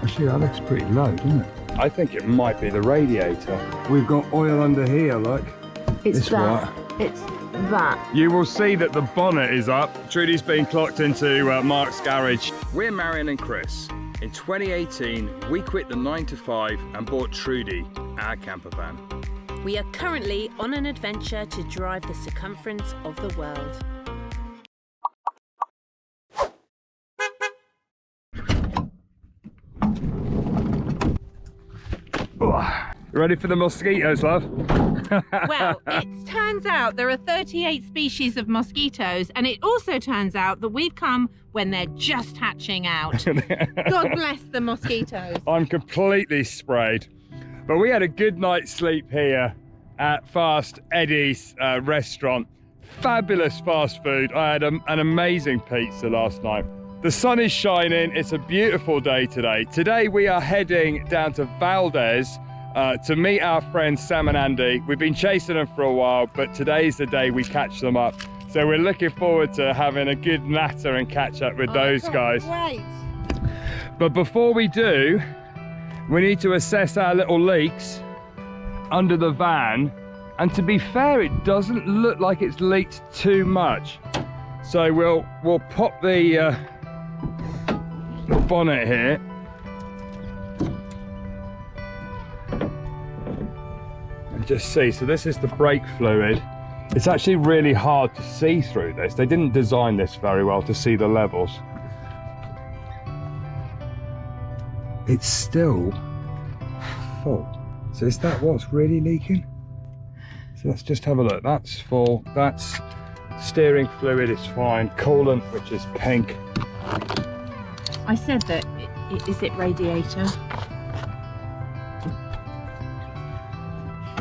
Actually, that looks pretty low, doesn't it? I think it might be the radiator. We've got oil under here, look. It's This that. what? It's that. You will see that the bonnet is up. Trudy's been clocked into Mark's garage. We're Marion and Chris. In 2018, we quit the 9 to 5 and bought Trudy, our camper van. We are currently on an adventure to drive the circumference of the world. You ready for the mosquitoes, love? Well, it turns out there are 38 species of mosquitoes, and it also turns out that we've come when they're just hatching out. God bless the mosquitoes. I'm completely sprayed. But we had a good night's sleep here at Fast Eddie's restaurant. Fabulous fast food. I had an amazing pizza last night. The sun is shining. It's a beautiful day today. Today we are heading down to Valdez to meet our friends Sam and Andy. We've been chasing them for a while, but today's the day we catch them up. So we're looking forward to having a good natter and catch up with those guys. Great. But before we do, we need to assess our little leaks under the van. And to be fair, it doesn't look like it's leaked too much. So we'll pop the bonnet here. And just see, so this is the brake fluid. It's actually really hard to see through this. They didn't design this very well to see the levels. It's still full. So is that what's really leaking? So let's just have a look. That's full. That's steering fluid is fine. Coolant, which is pink. I said that. Is it radiator?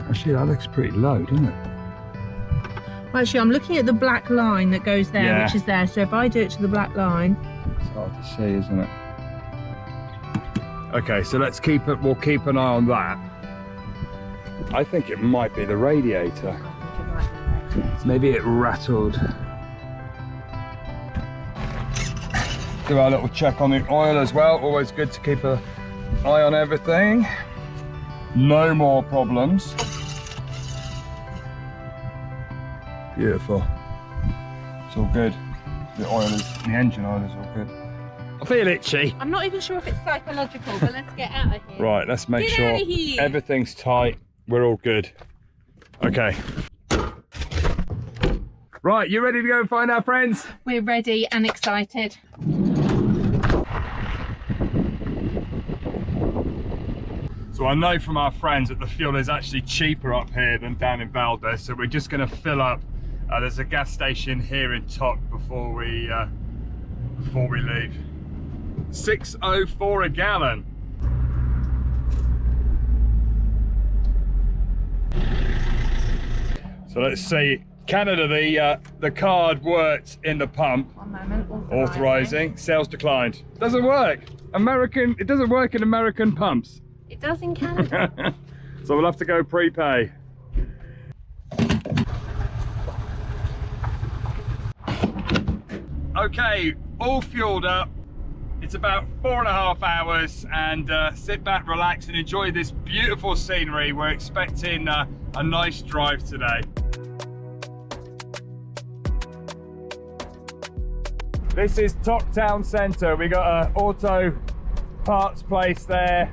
Actually, that looks pretty low, doesn't it? Well, actually, I'm looking at the black line that goes there, Yeah. which is there. So if I do it to the black line, It's hard to see, isn't it? Okay, so let's keep it. We'll keep an eye on that. I think it might be the radiator. Maybe it rattled. Do our little check on the oil as well. Always good to keep an eye on everything. No more problems. Beautiful. It's all good. The engine oil is all good. I feel itchy. I'm not even sure if it's psychological, but let's get out of here. Right, let's make Get sure out of here. everything's tight. We're all good. Okay. Right, you ready to go and find our friends? We're ready and excited. So I know from our friends that the fuel is actually cheaper up here than down in Valdez, so we're just going to fill up. There's a gas station here in Toc before we leave. $6.04 a gallon. So let's see. Canada, the card worked in the pump. One moment. Authorizing. Sales declined. Doesn't work. It doesn't work in American pumps. It does in Canada. So we'll have to go prepay. Okay, all fueled up. It's about 4.5 hours, and sit back, relax, and enjoy this beautiful scenery. We're expecting a nice drive today. This is Toc Town Centre. We got an auto parts place there,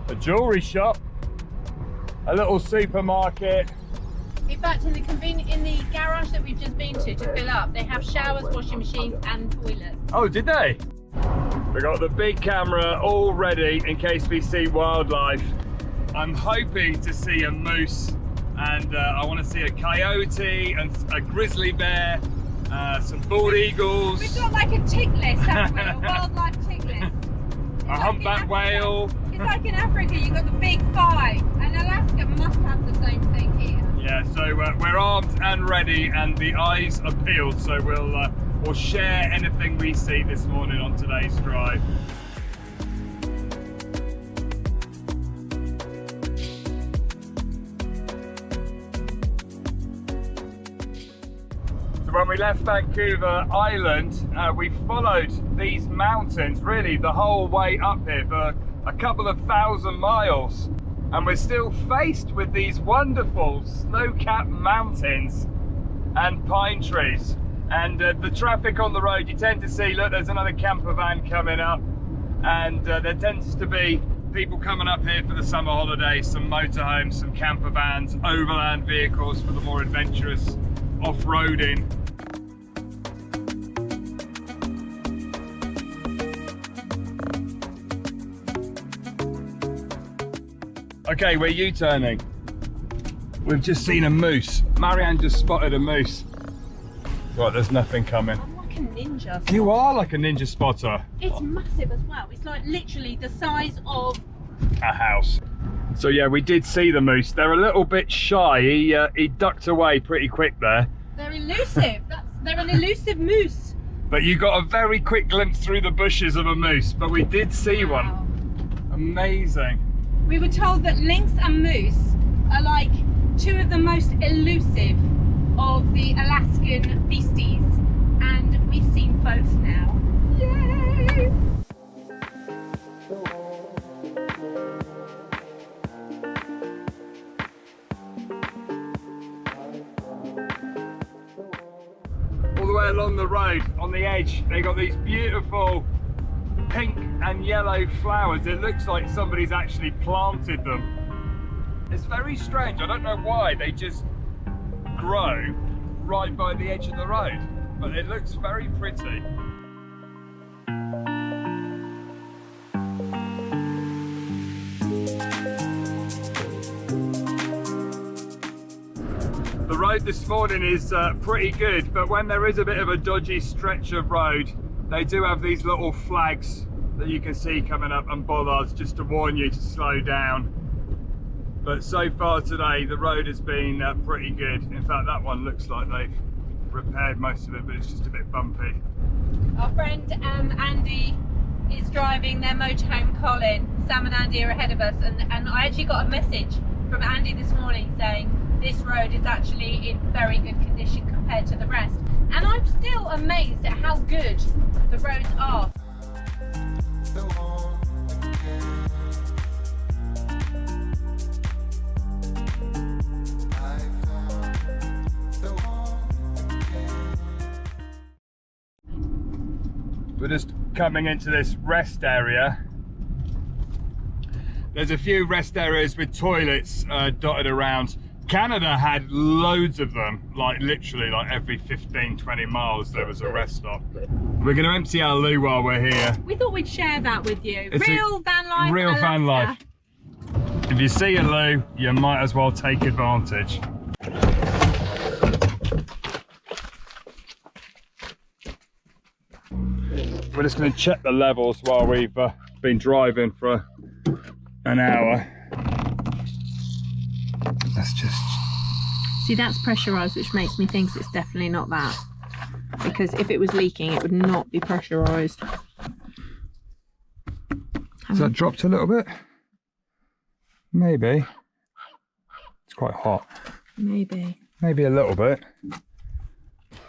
a jewellery shop, a little supermarket. In fact, in the garage that we've just been to fill up, they have showers, washing machines, and toilets. Oh, did they? We got the big camera all ready in case we see wildlife. I'm hoping to see a moose, and I want to see a coyote and a grizzly bear, some bald eagles, We've got like a tick list, haven't we? A wildlife tick list. a humpback whale. It's like in Africa, you've got the big five, and Alaska must have the same thing here. Yeah, so we're armed and ready, and the eyes are peeled, so we'll share anything we see this morning on today's drive. So when we left Vancouver Island, we followed these mountains really the whole way up here for a couple of 1,000 miles, and we're still faced with these wonderful snow-capped mountains and pine trees. And the traffic on the road, you tend to see, look, there's another camper van coming up, and there tends to be people coming up here for the summer holidays, some motorhomes, some camper vans, overland vehicles for the more adventurous off-roading. Okay, we're U-turning. We've just seen a moose. Marianne just spotted a moose. Right, there's nothing coming. I'm like a ninja. You are like a ninja spotter. It's massive as well. It's like literally the size of A house. So yeah, we did see the moose. They're a little bit shy. He ducked away pretty quick there. They're elusive. They're an elusive moose. But you got a very quick glimpse through the bushes of a moose. But we did see one. Amazing. We were told that lynx and moose are like two of the most elusive of the Alaskan beasties, and we've seen both now. Yay! All the way along the road, on the edge, they got these beautiful pink and yellow flowers. It looks like somebody's actually planted them. It's very strange. I don't know why. They just grow right by the edge of the road, but it looks very pretty. The road this morning is pretty good, but when there is a bit of a dodgy stretch of road, they do have these little flags that you can see coming up and bollards just to warn you to slow down. But so far today, the road has been pretty good. In fact, that one looks like they've repaired most of it, but it's just a bit bumpy. Our friend Andy is driving their motorhome Colin. Sam and Andy are ahead of us, and I actually got a message from Andy this morning saying this road is actually in very good condition compared to the rest. And I'm still amazed at how good the roads are. We're just coming into this rest area. There's a few rest areas with toilets dotted around. Canada had loads of them, like literally like every 15-20 miles there was a rest stop. We're going to empty our loo while we're here. We thought we'd share that with you. It's real van life. Real Alaska. van life. If you see a loo, you might as well take advantage. We're just going to check the levels while we've been driving for an hour. Let's just... See, that's pressurised, which makes me think it's definitely not that. Because if it was leaking, it would not be pressurised. Has that dropped a little bit? Maybe. It's quite hot. Maybe. Maybe a little bit.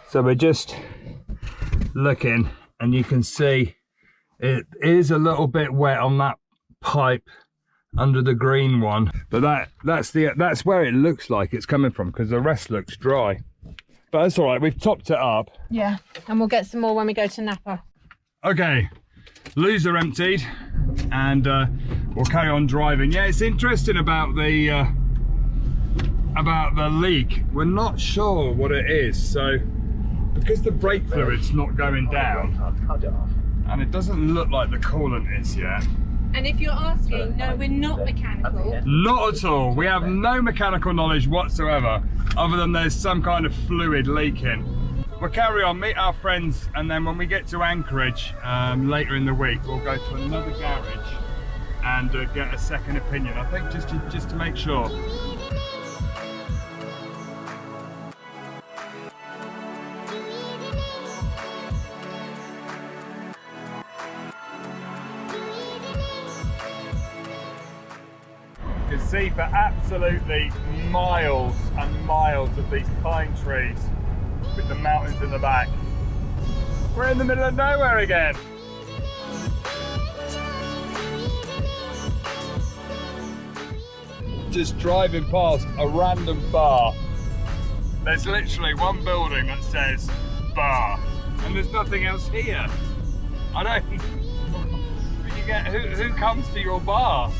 So we're just looking, and you can see it is a little bit wet on that pipe under the green one, but that's where it looks like it's coming from, because the rest looks dry. But that's all right, we've topped it up. Yeah, and we'll get some more when we go to Napa. Okay, loos are emptied, and we'll carry on driving. Yeah, it's interesting about the leak. We're not sure what it is, so because the brake fluid's not going down, and it doesn't look like the coolant is yet. And if you're asking, no, we're not mechanical. Not at all. We have no mechanical knowledge whatsoever, other than there's some kind of fluid leaking. We'll carry on, meet our friends, and then when we get to Anchorage later in the week, we'll go to another garage and get a second opinion. I think just to make sure. You can see for absolutely miles and miles of these pine trees with the mountains in the back. We're in the middle of nowhere again. just driving past a random bar. There's literally one building that says bar, and there's nothing else here. I don't. Who comes to your bar?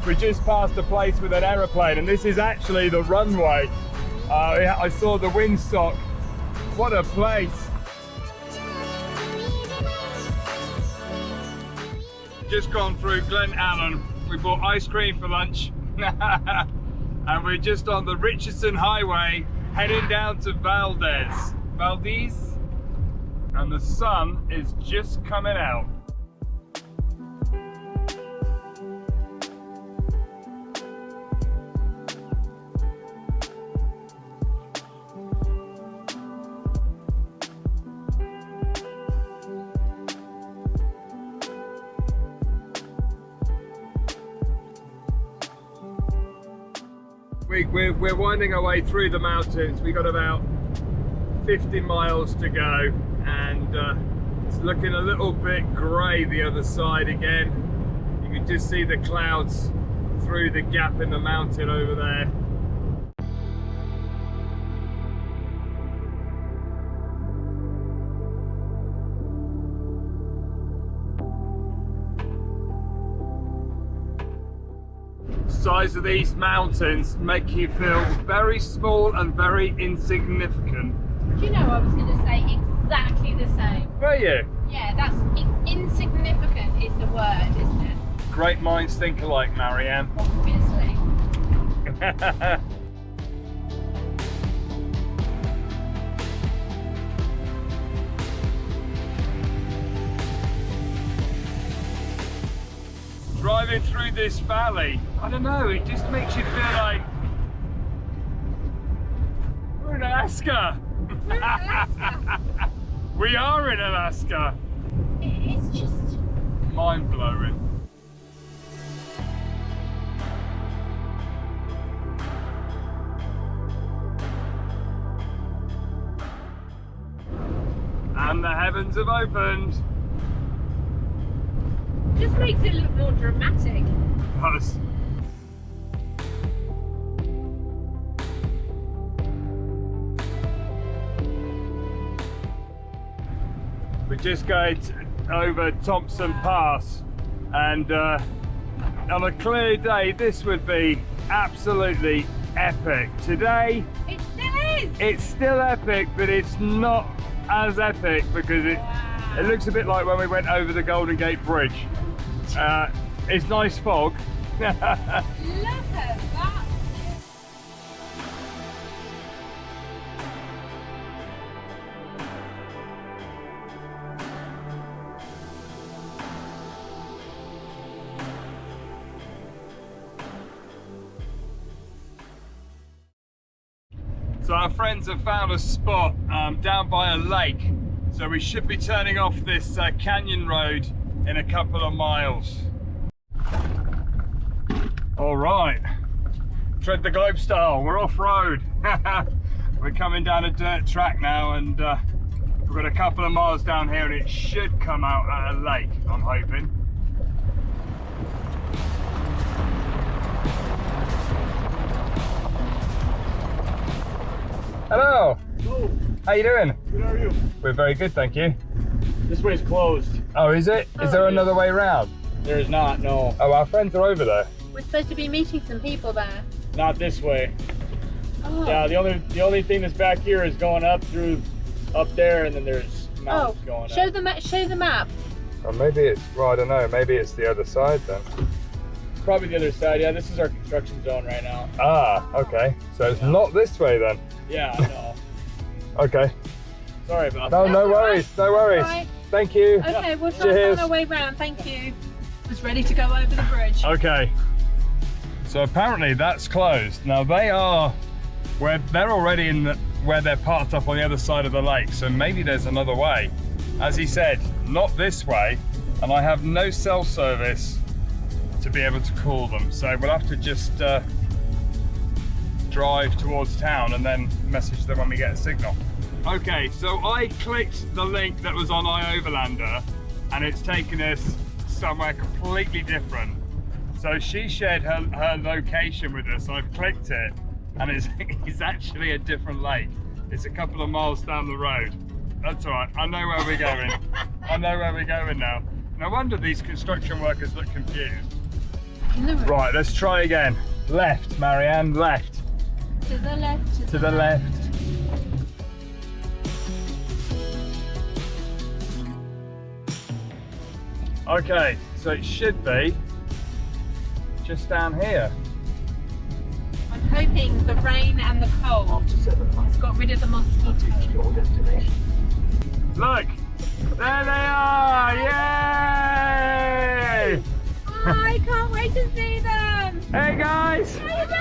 We just passed a place with an aeroplane, and this is actually the runway. I saw the windsock. What a place! Just gone through Glen Allen. We bought ice cream for lunch. And we're just on the Richardson Highway heading down to Valdez. And the sun is just coming out. We're winding our way through the mountains. We got about 50 miles to go, and it's looking a little bit grey the other side again. You can just see the clouds through the gap in the mountain over there. Size of these mountains make you feel very small and very insignificant. Do you know, I was going to say exactly the same. Were you? Yeah, that's insignificant is the word, isn't it? Great minds think alike, Marianne. Obviously. Driving through this valley, I don't know, it just makes you feel like we're in Alaska. We're in Alaska. We are in Alaska. It's just mind-blowing. And the heavens have opened. just makes it look more dramatic. It does. We're just going over Thompson Pass, and on a clear day this would be absolutely epic. Today It still is! it's still epic, but it's not as epic because it looks a bit like when we went over the Golden Gate Bridge. It's nice fog. Look at that! So our friends have found a spot down by a lake. So we should be turning off this canyon road in a couple of miles. All right, tread the globe style, we're off road. We're coming down a dirt track now, and we've got a couple of miles down here and it should come out at a lake, I'm hoping. Hello. Hello. How you doing? Good, how are you? We're very good, thank you. This way's closed. Oh, is it? Is there another way round? There is not, no. Oh, our friends are over there. We're supposed to be meeting some people there. Not this way. Oh. Yeah, the only thing that's back here is going up through up there, and then there's mountains going show up. show the map. Or maybe it's, well, I don't know, maybe it's the other side then. Probably the other side. Yeah, this is our construction zone right now. Ah, okay. So it's not this way then. Yeah, I know. Okay. Sorry about No, that. no all worries, right. no worries. All right. Thank you. Okay, we'll try Cheers. and find our way round. Thank you. Was ready to go over the bridge. Okay. So apparently that's closed. Now they're already in where they're parked up on the other side of the lake. So maybe there's another way. As he said, not this way, and I have no cell service to be able to call them. So we'll have to just drive towards town and then message them when we get a signal. Okay, so I clicked the link that was on iOverlander, and it's taken us somewhere completely different. So she shared her location with us. I've clicked it, and it's actually a different lake. It's a couple of miles down the road. That's all right, I know where we're going. I know where we're going now. No wonder these construction workers look confused. Right, let's try again. Left, Marianne, left. To the left. To the left. Okay, so it should be just down here. I'm hoping the rain and the cold has got rid of the mosquitoes. Look, there they are! Yay! Oh, I can't wait to see them! Hey guys! How are you doing?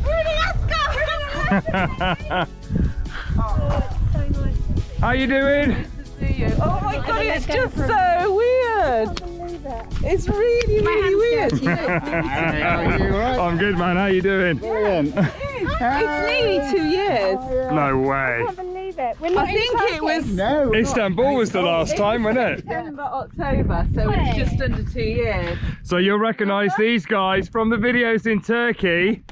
We're in Alaska! How you doing? Oh my god, it's just so weird. It's really, really weird. I'm good, man. How you doing? It's nearly 2 years. No way. I think it was Istanbul was the last time, wasn't it? September, October, so it's just under 2 years. So you'll recognise these guys from the videos in Turkey.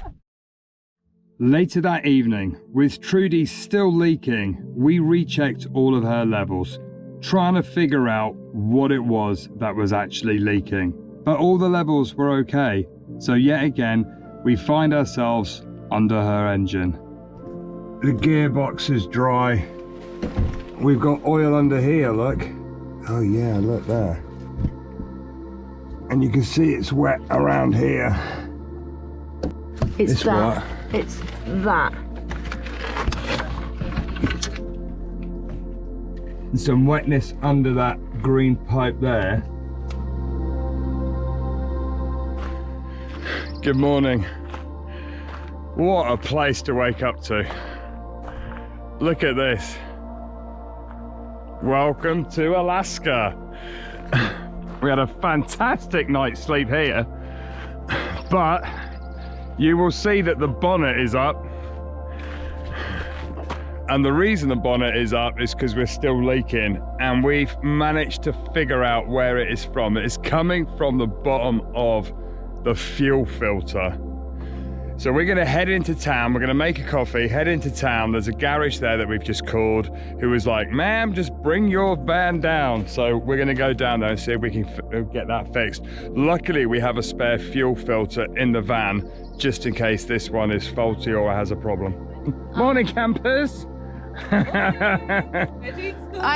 Later that evening, with Trudy still leaking, we rechecked all of her levels, trying to figure out what it was that was actually leaking. But all the levels were okay, so yet again, we find ourselves under her engine. The gearbox is dry. We've got oil under here, look. Oh yeah, look there. And you can see it's wet around here. It's that. What? It's that. There's some wetness under that green pipe there. Good morning. What a place to wake up to. Look at this. Welcome to Alaska. We had a fantastic night's sleep here, but you will see that the bonnet is up. And the reason the bonnet is up is because we're still leaking, and we've managed to figure out where it is from. It is coming from the bottom of the fuel filter. So we're gonna head into town, we're gonna make a coffee, head into town. There's a garage there that we've just called who was like, ma'am, just bring your van down. So we're gonna go down there and see if we can get that fixed. Luckily, we have a spare fuel filter in the van, just in case this one is faulty or has a problem. Morning, campers. I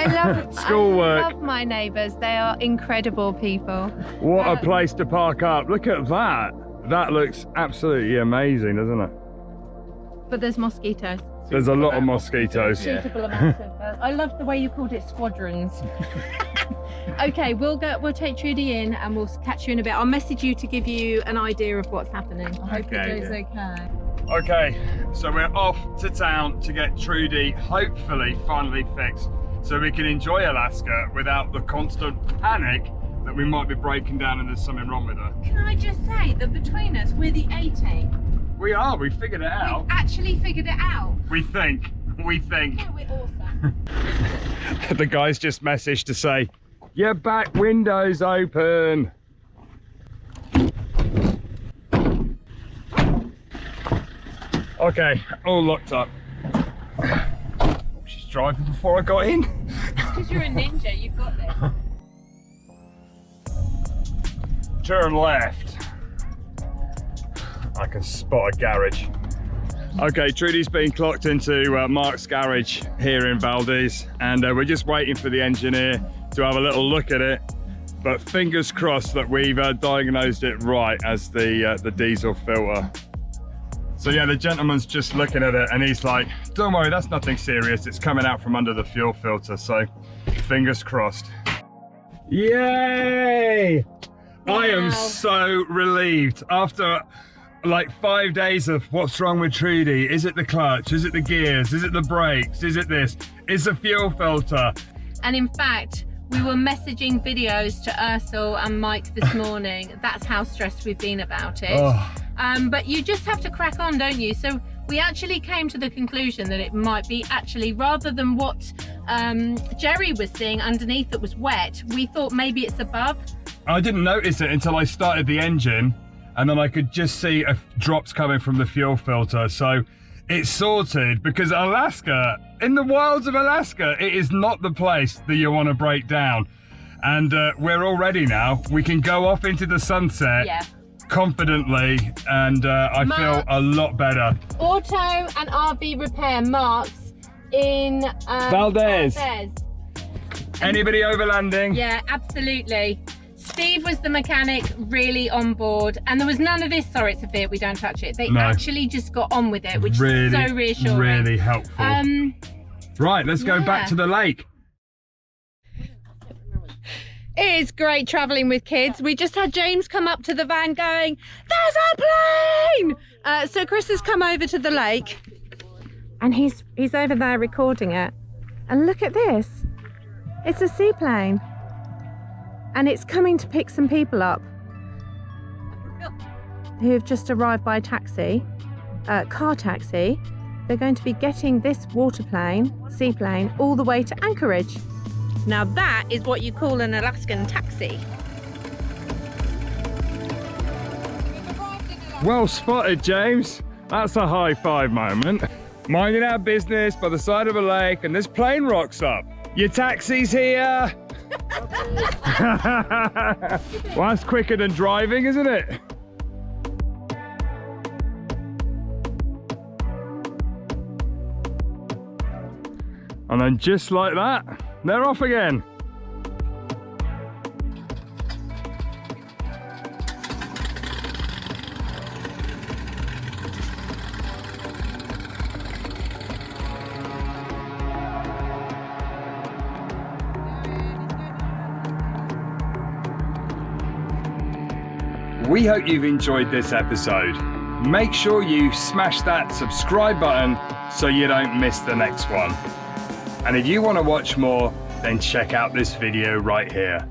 love my neighbours. They are incredible people. What a place to park up. Look at that. That looks absolutely amazing, doesn't it? But there's mosquitoes. There's a lot of mosquitoes. Suitable amounts of. I love the way you called it squadrons. Okay, we'll take Trudy in and we'll catch you in a bit. I'll message you to give you an idea of what's happening. I hope it goes okay. Okay, so we're off to town to get Trudy hopefully finally fixed so we can enjoy Alaska without the constant panic that we might be breaking down and there's something wrong with her. Can I just say that between us, we're the A-team. We are, we figured it out. We've actually figured it out. We think. Yeah, we're awesome. The guys just messaged to say, your back window's open. Okay, all locked up. Oh, she's driving before I got in. Because you're a ninja, you've got this. Turn left. I can spot a garage. Okay, Trudy's been clocked into Mark's garage here in Valdez, and we're just waiting for the engineer to have a little look at it. But fingers crossed that we've diagnosed it right as the diesel filter. So yeah, the gentleman's just looking at it and he's like, don't worry, that's nothing serious. It's coming out from under the fuel filter. So fingers crossed. Yay! Wow. I am so relieved after like 5 days of what's wrong with Trudy. Is it the clutch? Is it the gears? Is it the brakes? Is it this? It's the fuel filter. And in fact, we were messaging videos to Ursel and Mike this morning. That's how stressed we've been about it. Oh. But you just have to crack on, don't you? So we actually came to the conclusion that it might be actually, rather than what Jerry was seeing underneath that was wet, we thought maybe it's above. I didn't notice it until I started the engine, and then I could just see drops coming from the fuel filter. So it's sorted, because Alaska, in the wilds of Alaska, it is not the place that you want to break down. And we're all ready now. We can go off into the sunset confidently, and I feel a lot better. Auto and RV repair Marks in Valdez. Valdez. Anybody overlanding? Yeah, absolutely. Steve was the mechanic, really on board, and there was none of this, sorry, it's a Fiat, we don't touch it. They actually just got on with it, which is so reassuring. Really helpful. Right, let's go back to the lake. It is great travelling with kids. We just had James come up to the van going, "There's a plane!" So Chris has come over to the lake, and he's over there recording it. And look at this. It's a seaplane. And it's coming to pick some people up who have just arrived by taxi, car taxi. They're going to be getting this seaplane, all the way to Anchorage. Now that is what you call an Alaskan taxi. Well spotted, James. That's a high five moment. Minding our business by the side of a lake, and this plane rocks up. Your taxi's here. Well, that's quicker than driving, isn't it? And then just like that, they're off again. We hope you've enjoyed this episode. Make sure you smash that subscribe button so you don't miss the next one. And if you want to watch more, then check out this video right here.